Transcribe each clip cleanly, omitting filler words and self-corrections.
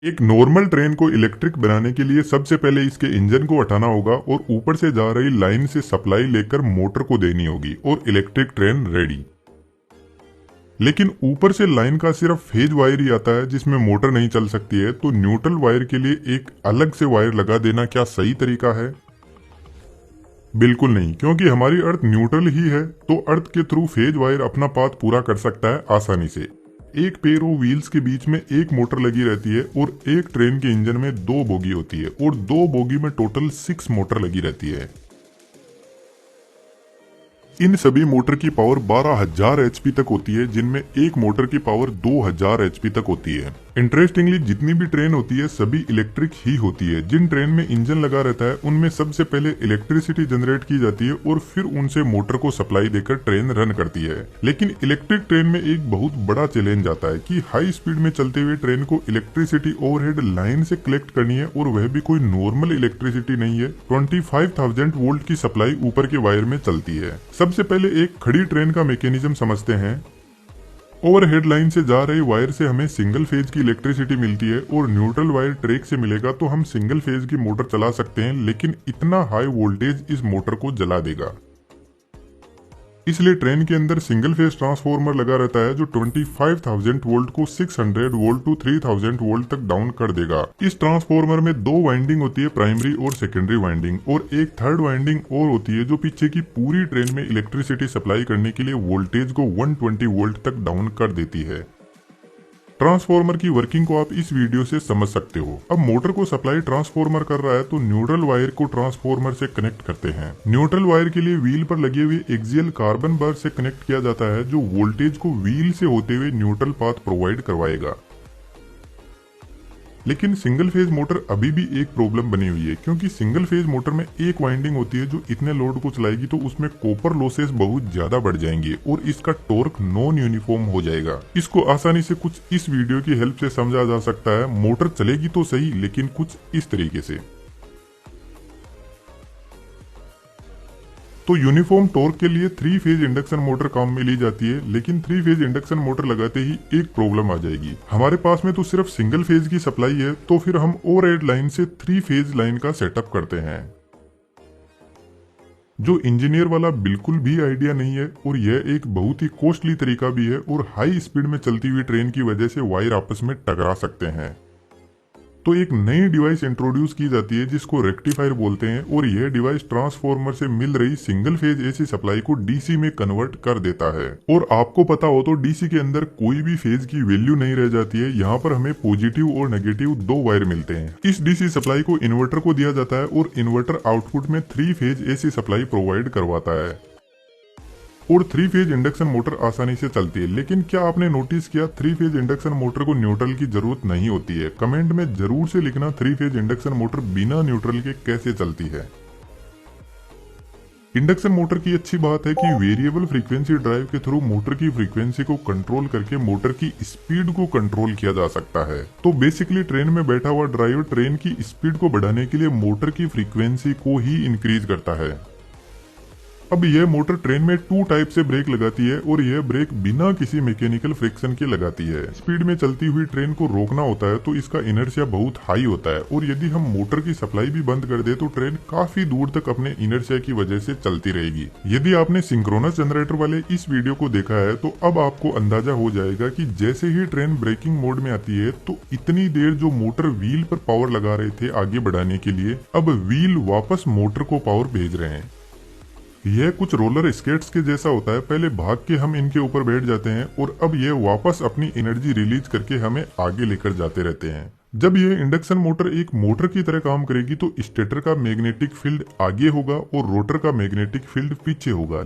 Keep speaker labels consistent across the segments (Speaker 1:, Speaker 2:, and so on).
Speaker 1: एक normal train को electric बनाने के लिए सबसे पहले इसके इंजन को हटाना होगा और ऊपर से जा रही लाइन से सप्लाई लेकर मोटर को देनी होगी और इलेक्ट्रिक ट्रेन रेडी। लेकिन ऊपर से लाइन का सिर्फ फेज वायर ही आता है जिसमें मोटर नहीं चल सकती है, तो न्यूट्रल वायर के लिए एक अलग से वायर लगा देना क्या सही तरीका है? बिल्कुल नहीं, क्योंकि हमारी अर्थ न्यूट्रल ही है, तो अर्थ के थ्रू फेज वायर अपना पाथ पूरा कर सकता है आसानी से। एक पेयर ऑफ व्हील्स के बीच में एक मोटर लगी रहती है और एक ट्रेन के इंजन में 2 बोगी होती है और 2 बोगी में टोटल 6 मोटर लगी रहती है। इन सभी मोटर की पावर 12,000 एचपी तक होती है, जिनमें एक मोटर की पावर 2,000 एचपी तक होती है। इंटरेस्टिंगली जितनी भी ट्रेन होती है सभी इलेक्ट्रिक ही होती है। जिन ट्रेन में इंजन लगा रहता है उनमें सबसे पहले इलेक्ट्रिसिटी जनरेट की जाती है और फिर उनसे मोटर को सप्लाई देकर ट्रेन रन करती है। लेकिन इलेक्ट्रिक ट्रेन में एक बहुत बड़ा चैलेंज आता है कि हाई स्पीड में चलते हुए ट्रेन को इलेक्ट्रिसिटी ओवरहेड लाइन से कलेक्ट करनी है, और वह भी कोई नॉर्मल इलेक्ट्रिसिटी नहीं है। 25,000 वोल्ट की सप्लाई ऊपर के वायर में चलती है। सबसे पहले एक खड़ी ट्रेन का मैकेनिज्म समझते हैं। ओवरहेड लाइन से जा रही वायर से हमें सिंगल फेज की इलेक्ट्रिसिटी मिलती है और न्यूट्रल वायर ट्रैक से मिलेगा, तो हम सिंगल फेज की मोटर चला सकते हैं, लेकिन इतना हाई वोल्टेज इस मोटर को जला देगा। इसलिए ट्रेन के अंदर सिंगल फेज ट्रांसफार्मर लगा रहता है जो 25,000 वोल्ट को 600 वोल्ट टू 3,000 वोल्ट तक डाउन कर देगा। इस ट्रांसफार्मर में 2 वाइंडिंग होती है, प्राइमरी और सेकेंडरी वाइंडिंग, और एक थर्ड वाइंडिंग और होती है जो पीछे की पूरी ट्रेन में इलेक्ट्रिसिटी सप्लाई करने के लिए वोल्टेज को 120 वोल्ट तक डाउन कर देती है। ट्रांसफार्मर की वर्किंग को आप इस वीडियो से समझ सकते हो। अब मोटर को सप्लाई ट्रांसफार्मर कर रहा है, तो न्यूट्रल वायर को ट्रांसफार्मर से कनेक्ट करते हैं। न्यूट्रल वायर के लिए व्हील पर लगे हुए एक्सियल कार्बन बार से कनेक्ट किया जाता है, जो वोल्टेज को व्हील से होते हुए न्यूट्रल पाथ प्रोवाइड करवाएगा। लेकिन सिंगल फेज मोटर अभी भी एक प्रॉब्लम बनी हुई है, क्योंकि सिंगल फेज मोटर में एक वाइंडिंग होती है जो इतने लोड को चलाएगी तो उसमें कॉपर लॉसेस बहुत ज्यादा बढ़ जाएंगे और इसका टॉर्क नॉन यूनिफॉर्म हो जाएगा। इसको आसानी से कुछ इस वीडियो की हेल्प से समझा जा सकता है। मोटर चलेगी तो सही, लेकिन कुछ इस तरीके से। तो यूनिफॉर्म टॉर्क के लिए 3 फेज इंडक्शन मोटर काम में ली जाती है, लेकिन 3 फेज इंडक्शन मोटर लगाते ही एक प्रॉब्लम आ जाएगी। हमारे पास में तो सिर्फ सिंगल फेज की सप्लाई है, तो फिर हम ओवरहेड लाइन से 3 फेज लाइन का सेटअप करते हैं, जो इंजीनियर वाला बिल्कुल भी आइडिया नहीं है, और यह एक बहुत ही कॉस्टली तरीका भी है, और हाई स्पीड में चलती हुई ट्रेन की वजह से वायर आपस में टकरा सकते हैं। तो एक नई डिवाइस इंट्रोड्यूस की जाती है जिसको रेक्टिफायर बोलते हैं, और यह डिवाइस ट्रांसफार्मर से मिल रही सिंगल फेज एसी सप्लाई को डीसी में कन्वर्ट कर देता है। और आपको पता हो तो डीसी के अंदर कोई भी फेज की वैल्यू नहीं रह जाती है। यहाँ पर हमें पॉजिटिव और नेगेटिव 2 वायर मिलते हैं। इस डीसी सप्लाई को इन्वर्टर को दिया जाता है और इन्वर्टर आउटपुट में 3 फेज एसी सप्लाई प्रोवाइड करवाता है, और 3 फेज इंडक्शन मोटर आसानी से चलती है। लेकिन क्या आपने नोटिस किया, 3 फेज इंडक्शन मोटर को न्यूट्रल की जरूरत नहीं होती है। कमेंट में जरूर से लिखना 3 फेज इंडक्शन मोटर बिना न्यूट्रल के कैसे चलती है। इंडक्शन मोटर की अच्छी बात है कि वेरिएबल फ्रीक्वेंसी ड्राइव के थ्रू मोटर की फ्रीक्वेंसी को कंट्रोल करके मोटर की स्पीड को कंट्रोल किया जा सकता है। तो बेसिकली ट्रेन में बैठा हुआ ड्राइवर ट्रेन की स्पीड को बढ़ाने के लिए मोटर की फ्रीक्वेंसी को ही इंक्रीज करता है। अब यह मोटर ट्रेन में 2 टाइप से ब्रेक लगाती है, और यह ब्रेक बिना किसी मैकेनिकल फ्रिक्शन के लगाती है। स्पीड में चलती हुई ट्रेन को रोकना होता है तो इसका इनर्शिया बहुत हाई होता है, और यदि हम मोटर की सप्लाई भी बंद कर दे तो ट्रेन काफी दूर तक अपने इनर्शिया की वजह से चलती रहेगी। यदि आपने सिंक्रोनस जनरेटर वाले इस वीडियो को देखा है तो अब आपको अंदाजा हो जाएगा कि जैसे ही ट्रेन ब्रेकिंग मोड में आती है तो इतनी देर जो मोटर व्हील पर पावर लगा रहे थे आगे बढ़ाने के लिए, अब व्हील वापस मोटर को पावर भेज रहे हैं। यह कुछ रोलर स्केट्स के जैसा होता है। पहले भाग के हम इनके ऊपर बैठ जाते हैं, और अब यह वापस अपनी एनर्जी रिलीज करके हमें आगे लेकर जाते रहते हैं। जब यह इंडक्शन मोटर एक मोटर की तरह काम करेगी तो स्टेटर का मैग्नेटिक फील्ड आगे होगा और रोटर का मैग्नेटिक फील्ड पीछे होगा।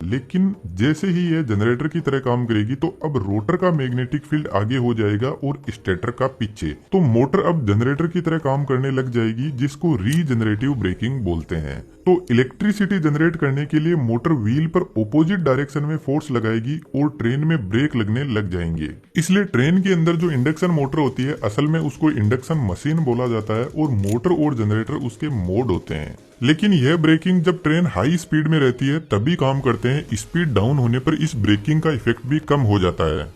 Speaker 1: लेकिन जैसे ही यह जनरेटर की तरह काम करेगी तो अब रोटर का मैग्नेटिक फील्ड आगे हो जाएगा और स्टेटर का पीछे। तो मोटर अब जनरेटर की तरह काम करने लग जाएगी, जिसको रीजनरेटिव ब्रेकिंग बोलते हैं। तो इलेक्ट्रिसिटी जनरेट करने के लिए मोटर व्हील पर ऑपोजिट डायरेक्शन में फोर्स लगाएगी और ट्रेन में ब्रेक लगने लग जाएंगे। इसलिए ट्रेन के अंदर जो इंडक्शन मोटर होती है असल में उसको इंडक्शन मशीन बोला जाता है, और मोटर और जनरेटर उसके मोड होते हैं। लेकिन यह ब्रेकिंग जब ट्रेन हाई स्पीड में रहती है तभी काम करते हैं। स्पीड डाउन होने पर इस ब्रेकिंग का इफेक्ट भी कम हो जाता है।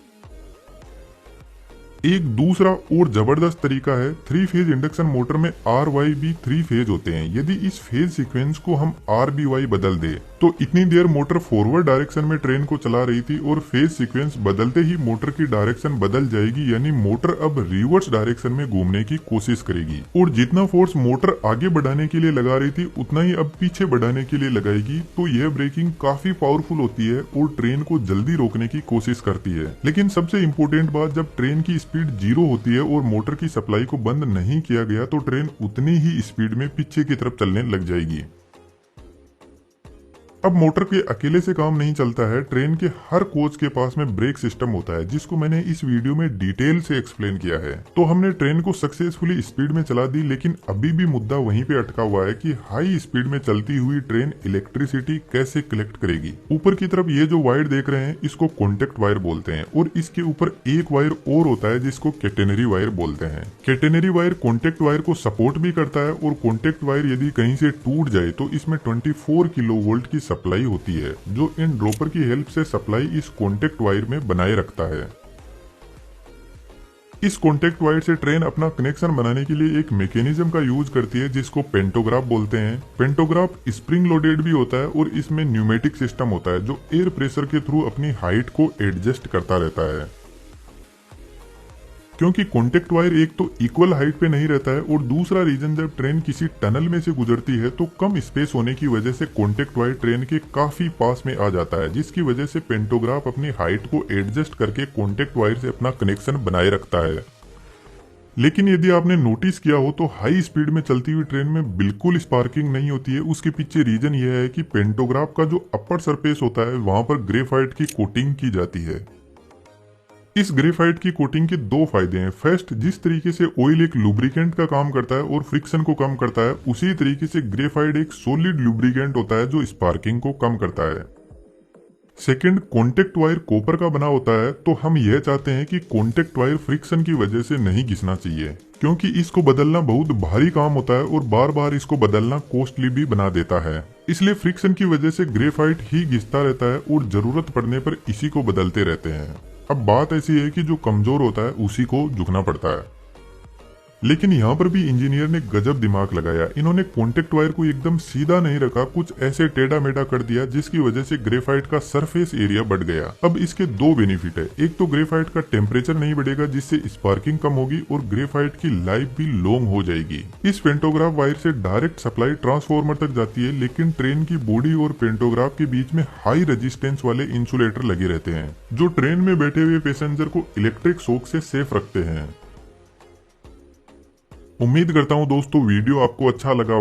Speaker 1: एक दूसरा और जबरदस्त तरीका है, 3 फेज इंडक्शन मोटर में RY भी 3 फेज होते हैं। यदि इस फेज सीक्वेंस को हम RBY बदल दे तो इतनी देर मोटर फॉरवर्ड डायरेक्शन में ट्रेन को चला रही थी और फेज सीक्वेंस बदलते ही मोटर की डायरेक्शन बदल जाएगी, यानी मोटर अब रिवर्स डायरेक्शन में घूमने की कोशिश करेगी और जितना फोर्स मोटर आगे बढ़ाने के लिए लगा रही थी उतना ही अब पीछे बढ़ाने के लिए लगाएगी। तो यह ब्रेकिंग काफी पावरफुल होती है और ट्रेन को जल्दी रोकने की कोशिश करती है। लेकिन सबसे इम्पोर्टेंट बात, जब ट्रेन की स्पीड 0 होती है और मोटर की सप्लाई को बंद नहीं किया गया तो ट्रेन उतनी ही स्पीड में पीछे की तरफ चलने लग जाएगी। अब मोटर के अकेले से काम नहीं चलता है, ट्रेन के हर कोच के पास में ब्रेक सिस्टम होता है जिसको मैंने इस वीडियो में डिटेल से एक्सप्लेन किया है। तो हमने ट्रेन को सक्सेसफुली स्पीड में चला दी, लेकिन अभी भी मुद्दा वहीं पे अटका हुआ है कि हाई स्पीड में चलती हुई ट्रेन इलेक्ट्रिसिटी कैसे कलेक्ट करेगी। ऊपर की तरफ ये जो वायर देख रहे हैं इसको कॉन्टेक्ट वायर बोलते हैं और इसके ऊपर एक वायर और होता है जिसको कैटेनरी वायर बोलते हैं। कैटेनरी वायर कॉन्टेक्ट वायर को सपोर्ट भी करता है और कॉन्टेक्ट वायर यदि कहीं से टूट जाए तो इसमें 24 किलोवोल्ट की सप्लाई होती है जो इन ड्रॉपर की हेल्प से सप्लाई इस कॉन्टेक्ट वायर में बनाए रखता है। इस कॉन्टेक्ट वायर से ट्रेन अपना कनेक्शन बनाने के लिए एक मैकेनिज्म का यूज करती है जिसको पेंटोग्राफ बोलते हैं। पेंटोग्राफ स्प्रिंग लोडेड भी होता है और इसमें न्यूमेटिक सिस्टम होता है जो एयर प्रेशर के थ्रू अपनी हाइट को एडजस्ट करता रहता है। क्योंकि कॉन्टेक्ट वायर एक तो इक्वल हाइट पे नहीं रहता है और दूसरा रीजन, जब ट्रेन किसी टनल में से गुजरती है तो कम स्पेस होने की वजह से कॉन्टेक्ट वायर ट्रेन के काफी पास में आ जाता है, जिसकी वजह से पेंटोग्राफ अपनी हाइट को एडजस्ट करके कॉन्टेक्ट वायर से अपना कनेक्शन बनाए रखता है। लेकिन यदि आपने नोटिस किया हो तो हाई स्पीड में चलती हुई ट्रेन में बिल्कुल स्पार्किंग नहीं होती है। उसके पीछे रीजन यह है कि पेंटोग्राफ का जो अपर सरफेस होता है वहां पर ग्रेफाइट की कोटिंग की जाती है। इस ग्रेफाइट की कोटिंग के दो फायदे हैं। फर्स्ट, जिस तरीके से ऑयल एक लुब्रिकेंट का काम करता है और फ्रिक्शन को कम करता है, उसी तरीके से ग्रेफाइट एक सॉलिड लुब्रिकेंट होता है जो स्पार्किंग को कम करता है। सेकंड, कॉन्टेक्ट वायर कॉपर का बना होता है, तो हम यह चाहते हैं कि कॉन्टेक्ट वायर फ्रिक्शन की वजह से नहीं घिसना चाहिए, क्योंकि इसको बदलना बहुत भारी काम होता है और बार बार इसको बदलना कॉस्टली भी बना देता है। इसलिए फ्रिक्शन की वजह से ग्रेफाइट ही घिसता रहता है और जरूरत पड़ने पर इसी को बदलते रहते हैं। अब बात ऐसी है कि जो कमजोर होता है उसी को झुकना पड़ता है। लेकिन यहाँ पर भी इंजीनियर ने गजब दिमाग लगाया। इन्होंने कॉन्टेक्ट वायर को एकदम सीधा नहीं रखा, कुछ ऐसे टेढ़ा मेढ़ा कर दिया जिसकी वजह से ग्रेफाइट का सरफेस एरिया बढ़ गया। अब इसके दो बेनिफिट है। एक तो ग्रेफाइट का टेम्परेचर नहीं बढ़ेगा जिससे स्पार्किंग कम होगी और ग्रेफाइट की लाइफ भी लॉन्ग हो जाएगी। इस पेंटोग्राफ वायर से डायरेक्ट सप्लाई ट्रांसफार्मर तक जाती है, लेकिन ट्रेन की बॉडी और पेंटोग्राफ के बीच में हाई रेजिस्टेंस वाले इंसुलेटर लगे रहते हैं जो ट्रेन में बैठे हुए पैसेंजर को इलेक्ट्रिक शॉक से सेफ रखते हैं। उम्मीद करता हूँ दोस्तों वीडियो आपको अच्छा लगा होगा।